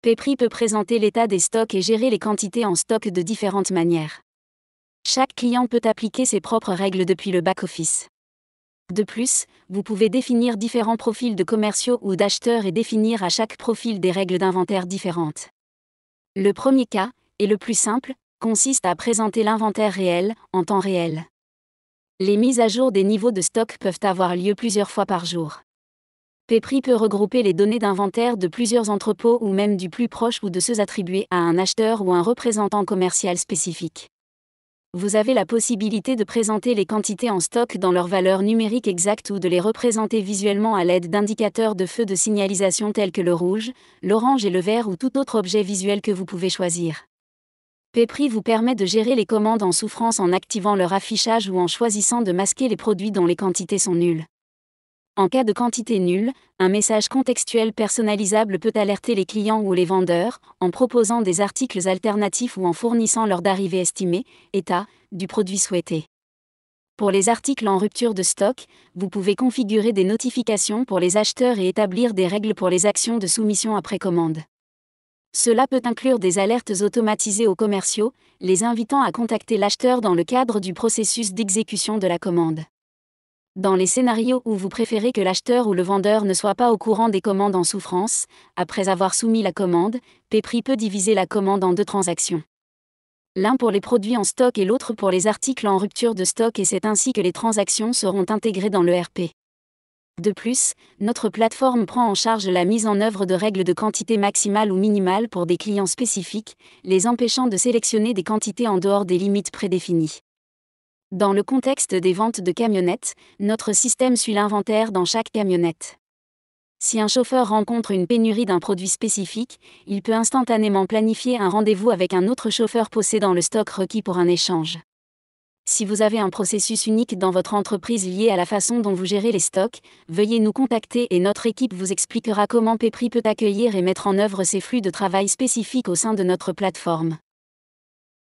Pepri peut présenter l'état des stocks et gérer les quantités en stock de différentes manières. Chaque client peut appliquer ses propres règles depuis le back-office. De plus, vous pouvez définir différents profils de commerciaux ou d'acheteurs et définir à chaque profil des règles d'inventaire différentes. Le premier cas, et le plus simple, consiste à présenter l'inventaire réel, en temps réel. Les mises à jour des niveaux de stock peuvent avoir lieu plusieurs fois par jour. Pepri peut regrouper les données d'inventaire de plusieurs entrepôts ou même du plus proche ou de ceux attribués à un acheteur ou un représentant commercial spécifique. Vous avez la possibilité de présenter les quantités en stock dans leur valeur numérique exacte ou de les représenter visuellement à l'aide d'indicateurs de feu de signalisation tels que le rouge, l'orange et le vert ou tout autre objet visuel que vous pouvez choisir. Pepri vous permet de gérer les commandes en souffrance en activant leur affichage ou en choisissant de masquer les produits dont les quantités sont nulles. En cas de quantité nulle, un message contextuel personnalisable peut alerter les clients ou les vendeurs, en proposant des articles alternatifs ou en fournissant l'heure d'arrivée estimée, état, du produit souhaité. Pour les articles en rupture de stock, vous pouvez configurer des notifications pour les acheteurs et établir des règles pour les actions de soumission après commande. Cela peut inclure des alertes automatisées aux commerciaux, les invitant à contacter l'acheteur dans le cadre du processus d'exécution de la commande. Dans les scénarios où vous préférez que l'acheteur ou le vendeur ne soit pas au courant des commandes en souffrance, après avoir soumis la commande, Pepri peut diviser la commande en 2 transactions. L'un pour les produits en stock et l'autre pour les articles en rupture de stock et c'est ainsi que les transactions seront intégrées dans l'ERP. De plus, notre plateforme prend en charge la mise en œuvre de règles de quantité maximale ou minimale pour des clients spécifiques, les empêchant de sélectionner des quantités en dehors des limites prédéfinies. Dans le contexte des ventes de camionnettes, notre système suit l'inventaire dans chaque camionnette. Si un chauffeur rencontre une pénurie d'un produit spécifique, il peut instantanément planifier un rendez-vous avec un autre chauffeur possédant le stock requis pour un échange. Si vous avez un processus unique dans votre entreprise lié à la façon dont vous gérez les stocks, veuillez nous contacter et notre équipe vous expliquera comment Pepri peut accueillir et mettre en œuvre ces flux de travail spécifiques au sein de notre plateforme.